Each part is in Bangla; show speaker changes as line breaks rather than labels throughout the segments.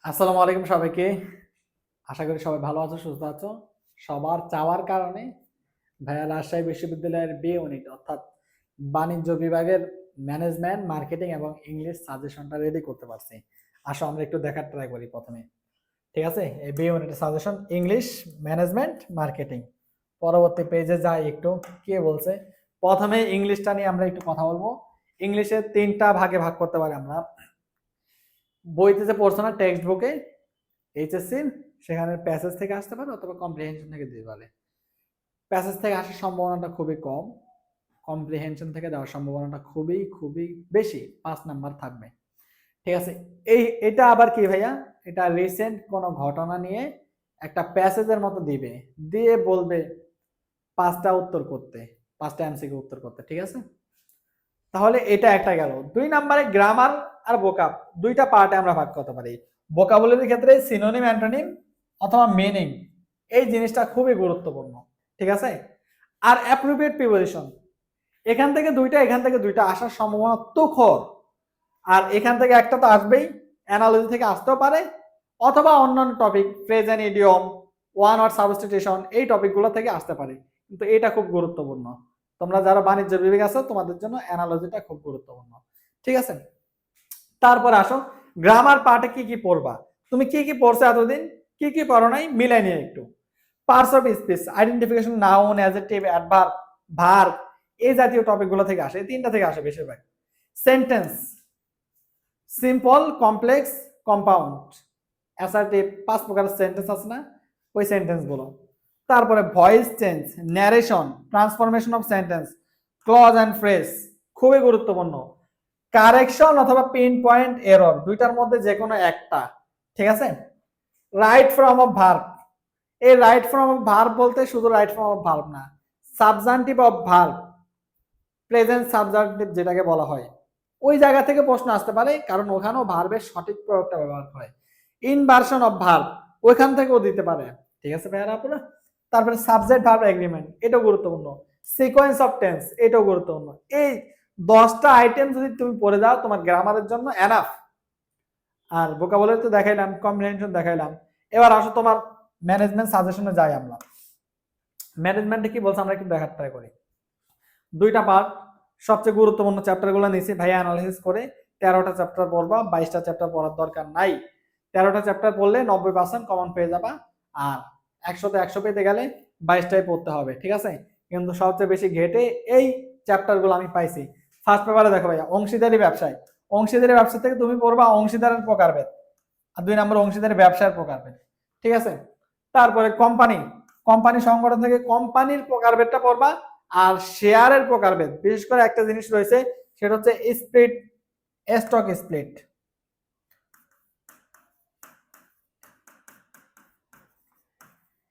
আসসালামু আলাইকুম সবাইকে। আশা করি সবাই ভালো আছো, সুস্থ আছো। সবার চাওয়ার কারণে ভাইয়া রাজশাহী বিশ্ববিদ্যালয়ের বি ইউনিট অর্থাৎ বাণিজ্য বিভাগের ম্যানেজমেন্ট, মার্কেটিং এবং ইংলিশ সাজেশনটা রেডি করতে পারছি। আসো আমরা একটু দেখার ট্রাই করি প্রথমে। ঠিক আছে? এই বি ইউনিটের সাজেশন ইংলিশ, ম্যানেজমেন্ট, মার্কেটিং। পরবর্তী পেজে যাই একটু কে বলছে। প্রথমে ইংলিশটা নিয়ে আমরা একটু কথা বলবো। ইংলিশে ৩টা ভাগে ভাগ করতে পারি আমরা। বইতে যে পড়ছো না টেক্সট বুকে এইচএসসি সেখানে প্যাসেজ থেকে আসতে পারে অথবা কম্প্রিহেনশন থেকে দিতে পারে। প্যাসেজ থেকে আসার সম্ভাবনাটা খুবই কম, কম্প্রিহেনশন থেকে দেওয়ার সম্ভাবনাটা খুবই খুবই বেশি, 5 নাম্বার থাকবে। ঠিক আছে? এটা আবার কি ভাইয়া, এটা রিসেন্ট কোনো ঘটনা নিয়ে একটা প্যাসেজের মতো দিবে, দিয়ে বলবে 5টা উত্তর করতে, 5টা এমসিকিউ উত্তর করতে। ঠিক আছে? তাহলে এটা একটা গেল। 2 নাম্বারে গ্রামার আর ভোকাব, দুইটা পার্টে আমরা ভাগ করতে পারি। ভোকাবুলারির ক্ষেত্রে সিনোনিম, অ্যান্টোনিম অথবা মিনিং, এই জিনিসটা খুবই গুরুত্বপূর্ণ। ঠিক আছে? আর অ্যাপ্রোপ্রিয়েট প্রিপোজিশন, এখান থেকে দুইটা আসার সম্ভাবনা তুখর। আর এখান থেকে একটা তো আসবেই, অ্যানালজি থেকে আসতেও পারে অথবা অন্যান্য topic, present idiom, one word substitution, এই টপিকগুলো থেকে আসতে পারে। কিন্তু এটা খুব গুরুত্বপূর্ণ। তোমরা যারা বাণিজ্য বিভাগ আছো তোমাদের জন্য অ্যানালজিটা খুব গুরুত্বপূর্ণ। ঠিক আছে? তারপর আসো গ্রামার পার্টে কি কি পড়বা। তুমি কি কি পড়ছো এতদিন, কি কি পড়ো নাই মিলাই নিয়ে একটু। Parts of speech, identification, noun, adjective, adverb, verb, এই জাতীয় টপিকগুলো থেকে আসে, এই 3টা থেকে আসে বেশিরভাগ। Sentence, simple, complex, compound, assertive, 5 প্রকারের সেন্টেন্স আছে না, ওই সেন্টেন্স গুলো। তারপরে voice change, narration, transformation of sentence, clause and phrase, খুবই গুরুত্বপূর্ণ। কারেকশন অথবা পিন পয়েন্ট এরর, দুইটার মধ্যে যে কোনো একটা। ঠিক আছে? রাইট ফর্ম অফ ভার্ব, এই রাইট ফর্ম অফ ভার্ব বলতে শুধু রাইট ফর্ম অফ ভার্ব না, সাবজান্টিভ অফ ভার্ব, প্রেজেন্ট সাবজান্টিভ যেটাকে বলা হয়, ওই জায়গা থেকে প্রশ্ন আসতে পারে, কারণ ওখানেও ভার্বের সঠিক প্রয়োগটা ব্যবহার করে। ইনভার্সন অফ ভার্ব, ওইখান থেকেও দিতে পারে। ঠিক আছে ভাইয়ারা আপনারা? তারপরে সাবজেক্ট ভার্ব এগ্রিমেন্ট, এটাও গুরুত্বপূর্ণ। সিকোয়েন্স অফ টেন্স, এটাও গুরুত্বপূর্ণ। এই 10টা আইটেম যদি তুমি পড়ে যাও তোমার গ্রামারের জন্য এনাফ। আর ভোকাবুলারি তো দেখাইলাম, কম্প্রিহেনশন দেখাইলাম। এবার আসো তোমার ম্যানেজমেন্ট সাজেশনে যাই আমরা। ম্যানেজমেন্টে কি বলছে আমরা একটু দেখার ট্রাই করি। 2টা পার্ট, সবচেয়ে গুরুত্বপূর্ণ চ্যাপ্টারগুলো নিয়েছি ভাইয়া অ্যানালাইসিস করে। 13টা চ্যাপ্টার পড়বা, 22টা চ্যাপ্টার পড়ার দরকার নাই। 13টা চ্যাপ্টার পড়লে 90% কমন পেয়ে যাবা। আর 100তে 100 পেতে গেলে 22টাই পড়তে হবে। ঠিক আছে? কিন্তু সবচেয়ে বেশি ঘেটে এই চ্যাপ্টারগুলো আমি পাইছি। ফার্স্ট পেপারে দেখো ভাইয়া, অংশীদারি ব্যবসায়, অংশীদারি ব্যবসা থেকে তুমি পড়বা অংশীদারের প্রকারভেদ, আর 2 নম্বর অংশীদারি ব্যবসার প্রকারভেদ। ঠিক আছে? তারপরে কোম্পানি, কোম্পানি সংগঠন থেকে কোম্পানির প্রকারভেদটা পড়বা। আর শেয়ারের প্রকারভেদ, বিশেষ করে একটা জিনিস রয়েছে, সেটা হচ্ছে স্প্লিট, স্টক স্প্লিট।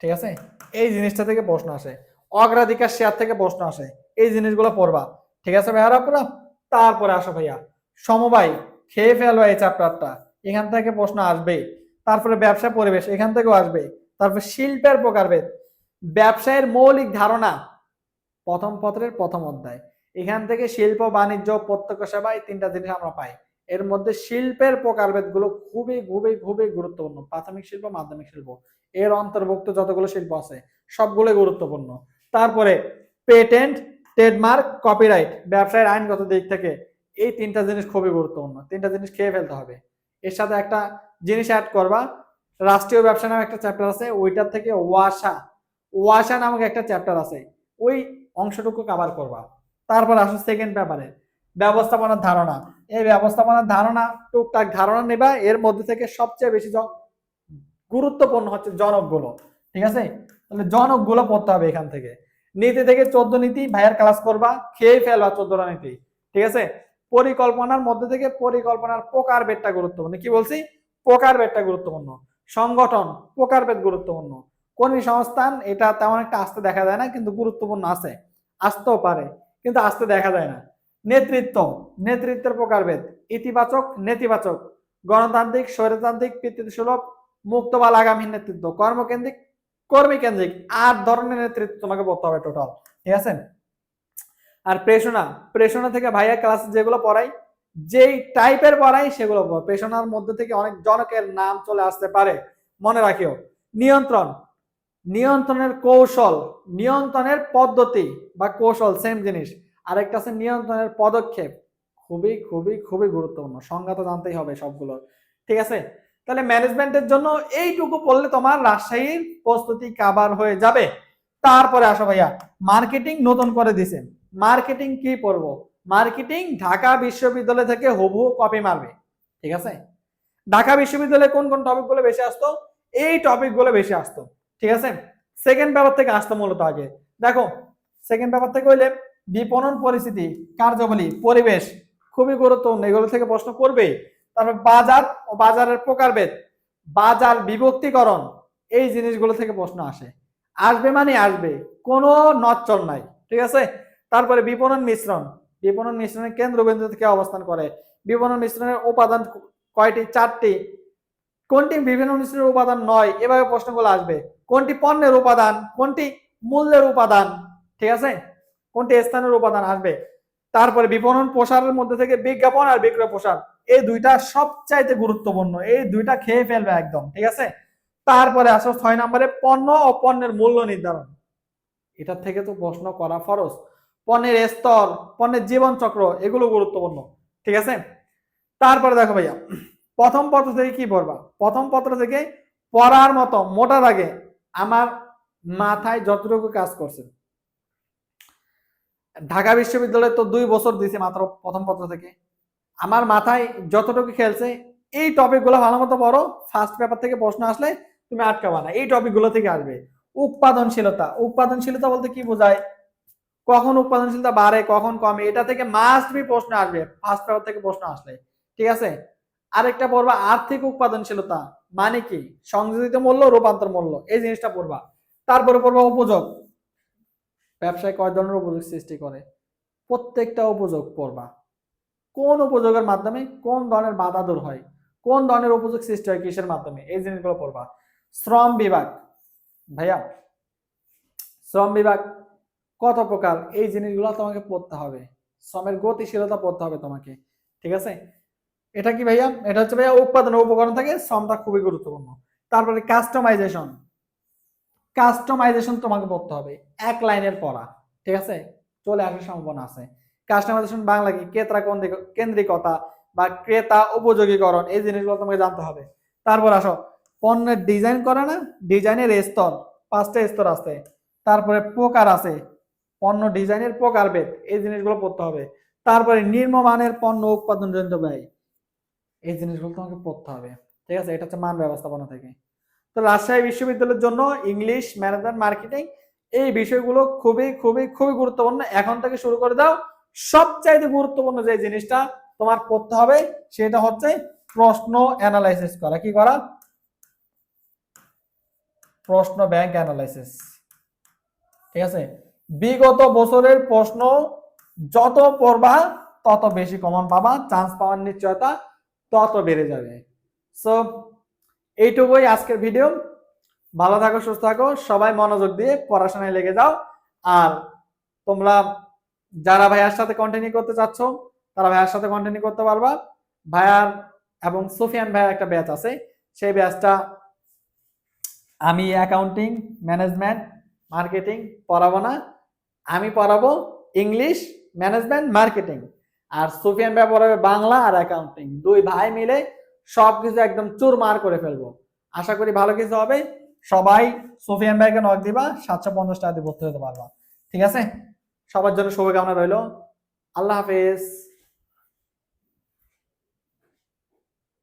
ঠিক আছে? এই জিনিসটা থেকে প্রশ্ন আসে। অগ্রাধিকার শেয়ার থেকে প্রশ্ন আসে, এই জিনিসগুলো পড়বা। ঠিক আছে ভাইয়ারা পুরো? তারপরে আসো ভাইয়া সমবায়, খেয়ে ফেলবা এই চ্যাপ্টারটা, এখান থেকে প্রশ্ন আসবে। তারপরে ব্যবসা পরিবেশ, এখান থেকেও আসবে। তারপরে শিল্পের প্রকারভেদ, ব্যবসায়ের মৌলিক ধারণা, প্রথম পত্রের প্রথম অধ্যায়, এখান থেকে শিল্প, বাণিজ্য, প্রত্যক্ষ সেবা, এই 3টা জিনিস আমরা পাই। এর মধ্যে শিল্পের প্রকারভেদ গুলো খুবই খুবই খুবই গুরুত্বপূর্ণ। প্রাথমিক শিল্প, মাধ্যমিক শিল্প, এর অন্তর্ভুক্ত যতগুলো শিল্প আছে সবগুলো গুরুত্বপূর্ণ। তারপরে পেটেন্ট, ট্রেডমার্ক, কপিরাইট, ব্যবসায়ের আইনগত দিক থেকে এই 3টা জিনিস খুবই গুরুত্বপূর্ণ। 3টা জিনিস খেয়ে ফেলতে হবে। এর সাথে একটা জিনিস অ্যাড করবা, রাষ্ট্রীয় ব্যবসা নামে একটা চ্যাপ্টার আছে, ওইটার থেকে ওয়াসা, ওয়াসা নামক একটা চ্যাপ্টার আছে, ওই অংশটুকু কভার করবা। তারপর আসো সেকেন্ড পেপারে ব্যবস্থাপনার ধারণা, এই ব্যবস্থাপনার ধারণা টুকটাক ধারণা নেবা। এর মধ্যে থেকে সবচেয়ে বেশি গুরুত্বপূর্ণ হচ্ছে জনকগুলো। ঠিক আছে? তাহলে জনকগুলো পড়তে হবে এখান থেকে। নীতি থেকে 14 নীতি ভাইয়ার ক্লাস করবা, খেয়ে ফেলবা 14টা নীতি। ঠিক আছে? পরিকল্পনার মধ্যে থেকে পরিকল্পনার প্রকারভেদটা গুরুত্বপূর্ণ। কি বলছি? প্রকারভেদটা গুরুত্বপূর্ণ। সংগঠন, প্রকারভেদ গুরুত্বপূর্ণ। কর্মী সংস্থান, এটা তেমন একটা আসতে দেখা যায় না, কিন্তু গুরুত্বপূর্ণ আছে, আসতেও পারে কিন্তু আসতে দেখা যায় না। নেতৃত্ব, নেতৃত্বের প্রকারভেদ, ইতিবাচক, নেতিবাচক, গণতান্ত্রিক, স্বৈরতান্ত্রিক, পিতৃসুলভ, মুক্ত বা লাগামহীন নেতৃত্ব, কর্মকেন্দ্রিক, কর্মী কেন্দ্রিক, 8 ধরনের নেতৃত্ব তোমাকে পড়তে হবে টোটাল। ঠিক আছে? আর প্রেষণা, প্রেষণা থেকে ভাইয়া ক্লাস যেগুলো পড়াই, যেই টাইপের পড়াই সেগুলো পেশনার মধ্যে থেকে অনেক জনকের নাম চলে আসতে পারে, মনে রাখিও। নিয়ন্ত্রণ, নিয়ন্ত্রণের কৌশল, নিয়ন্ত্রণের পদ্ধতি বা কৌশল সেম জিনিস। আরেকটা আছে নিয়ন্ত্রণের পদক্ষেপ, খুবই খুবই খুবই গুরুত্বপূর্ণ, সংজ্ঞা তো জানতেই হবে সবগুলো, ঠিক আছে। তাহলে ম্যানেজমেন্টের জন্য এইটুকু পড়লে তোমার রাজশাহীর প্রস্তুতি কাভার হয়ে যাবে। তারপরে আসো ভাইয়া, মার্কেটিং নতুন করে দিছে। মার্কেটিং কি পড়বো? মার্কেটিং ঢাকা বিশ্ববিদ্যালয় থেকে হুবহু কপি মারবে, ঠিক আছে। ঢাকা বিশ্ববিদ্যালয়ে কোন কোন টপিকগুলো বেশি আসতো? এই টপিকগুলো বেশি আসতো, ঠিক আছে। সেকেন্ড পেপার থেকে আসতো মূলত আগে। দেখো সেকেন্ড পেপার থেকে হইলে বিপণন পরিস্থিতি, কার্যাবলী, পরিবেশ, খুবই গুরুত্বপূর্ণ, এগুলো থেকে প্রশ্ন করবেই। তারপর বাজার ও বাজারের প্রকারভেদ, বাজার বিভক্তিকরণ, এই জিনিসগুলো থেকে প্রশ্ন আসে, আসবে মানে আসবে, কোনো নচ্চল নাই, ঠিক আছে। তারপরে বিপণন মিশ্রণ, বিপণন মিশ্রণের কেন্দ্রবিন্দু থেকে অবস্থান করে, বিপণন মিশ্রণের উপাদান কয়টি? 4টি। কোনটি বিভিন্ন মিশ্রণের উপাদান নয়? এভাবে প্রশ্নগুলো আসবে। কোনটি পণ্যের উপাদান, কোনটি মূল্যের উপাদান, ঠিক আছে, কোনটি স্থানের উপাদান আসবে। তারপরে বিপণন প্রসারের মধ্যে থেকে বিজ্ঞাপন আর বিক্রয় প্রসার, এই দুইটা সবচাইতে গুরুত্বপূর্ণ, এই দুইটা খেয়ে ফেলবে একদম, ঠিক আছে। তারপরে আসো 6 নম্বরে পণ্য ও পণ্যের মূল্য নির্ধারণ, এটা থেকে তো প্রশ্ন করা ফরজ। পণ্যের স্তর, পণ্যের জীবন চক্র, এগুলো গুরুত্বপূর্ণ, ঠিক আছে। তারপরে দেখো ভাইয়া, প্রথম পত্র থেকে কি পড়বা? প্রথম পত্র থেকে পড়ার মতো মোটা দাগে আমার মাথায় যতটুকু কাজ করছে, ঢাকা বিশ্ববিদ্যালয়ে তো 2 বছর দিয়েছে মাত্র প্রথম পত্র থেকে, আমার মাথায় যতটুকু খেলছে এই টপিকগুলো ভালো মতো পড়ো। ফার্স্ট পেপার থেকে প্রশ্ন আসলে তুমি আটকাবা না, এই টপিকগুলো থেকে আসবে। উৎপাদনশীলতা, উৎপাদনশীলতা বলতে কি বোঝায়? কখন উৎপাদনশীলতা বাড়ে, কখন কমে, এটা থেকে মাস্ট বি প্রশ্ন আসবে ফার্স্ট পেপার থেকে প্রশ্ন আসলে, ঠিক আছে। আরেকটা পড়বা আর্থিক উৎপাদনশীলতা, মানে কি? সংযোজিত মূল্য, রূপান্তর মূল্য, এই জিনিসটা পড়বা। তারপরে পড়বা উপযোগ, ব্যবসায় কয় ধরনের উপযোগ সৃষ্টি করে, প্রত্যেকটা উপযোগ পড়বা। কোন উপযোগের মাধ্যমে কোন ধরনের বাধা দূর হয়, কোন ধরনের উপযোগ সৃষ্টি হয়, কিসের মাধ্যমে, এই জিনিসগুলো পড়বা। শ্রম বিভাগ, ভাইয়া শ্রম বিভাগ কত প্রকার, এই জিনিসগুলো তোমাকে পড়তে হবে। শ্রমের গতিশীলতা পড়তে হবে তোমাকে, ঠিক আছে। এটা কি ভাইয়া? এটা হচ্ছে ভাইয়া উৎপাদন উপকরণ থেকে শ্রমটা খুবই গুরুত্বপূর্ণ। তারপরে কাস্টমাইজেশন, কাস্টমাইজেশন তোমাকে পড়তে হবে, এক লাইনের পড়া, ঠিক আছে, চলে আসার সম্ভাবনা আছে। কাস্টমাইজেশন বাংলা কি? ক্রেতা কেন্দ্রিকতা বা ক্রেতা উপযোগীকরণ, এই জিনিসগুলো তোমাকে জানতে হবে। তারপর আসো পণ্যের ডিজাইন করে না, ডিজাইনের স্তর, 5টা স্তর আছে। তারপরে প্রকার আছে, পণ্য ডিজাইনের প্রকারভেদ, এই জিনিসগুলো পড়তে হবে। তারপরে নিম্নমানের পণ্য উৎপাদন জনিত ব্যয়, এই জিনিসগুলো তোমাকে পড়তে হবে, ঠিক আছে। এটা হচ্ছে মান ব্যবস্থাপনা থেকে। তো রাজশাহী বিশ্ববিদ্যালয়ের জন্য ইংলিশ, ম্যানেজমেন্ট, মার্কেটিং, এই বিষয়গুলো খুবই খুবই খুবই গুরুত্বপূর্ণ। এখন থেকে শুরু করে দাও। সবচাইতে গুরুত্বপূর্ণ যে জিনিসটা তোমার পড়তে হবে সেটা হচ্ছে প্রশ্ন অ্যানালাইসিস করা। কি করা? প্রশ্ন ব্যাংক অ্যানালাইসিস, ঠিক আছে। বিগত বছরের প্রশ্ন যত পড়বা তত বেশি কমন পাবা, চান্স পাওয়ার নিশ্চয়তা তত বেড়ে যাবে। সো এইটুকুই আজকের ভিডিও। ভালো থাকো, সুস্থ থাকো, সবাই মনোযোগ দিয়ে পড়াশোনায় লেগে যাও। আর তোমরা যারা ভাইয়ার সাথে কন্টিনিউ করতে চাচ্ছ তারা ভাইয়ার সাথে কন্টিনিউ করতে পারবা। ভাইয়ার এবং সুফিয়ান ভাইয়ার একটা ব্যাচ আছে, সেই ব্যাচটা আমি অ্যাকাউন্টিং, ম্যানেজমেন্ট, মার্কেটিং পড়াবো না, আমি পড়াবো ইংলিশ, ম্যানেজমেন্ট, মার্কেটিং। আর সুফিয়ান ভাই পড়াবে বাংলা আর অ্যাকাউন্টিং। 2 ভাই মিলে সবকিছু একদম চুরমার করে ফেলবো। আশা করি ভালো কিছু হবে। সবাই সুফিয়ান ভাইকে নক দিবা, 750 টাকা দিয়ে ভর্তি হতে পারবা, ঠিক আছে। সবার জন্য শুভকামনা রইল। আল্লাহ হাফেজ।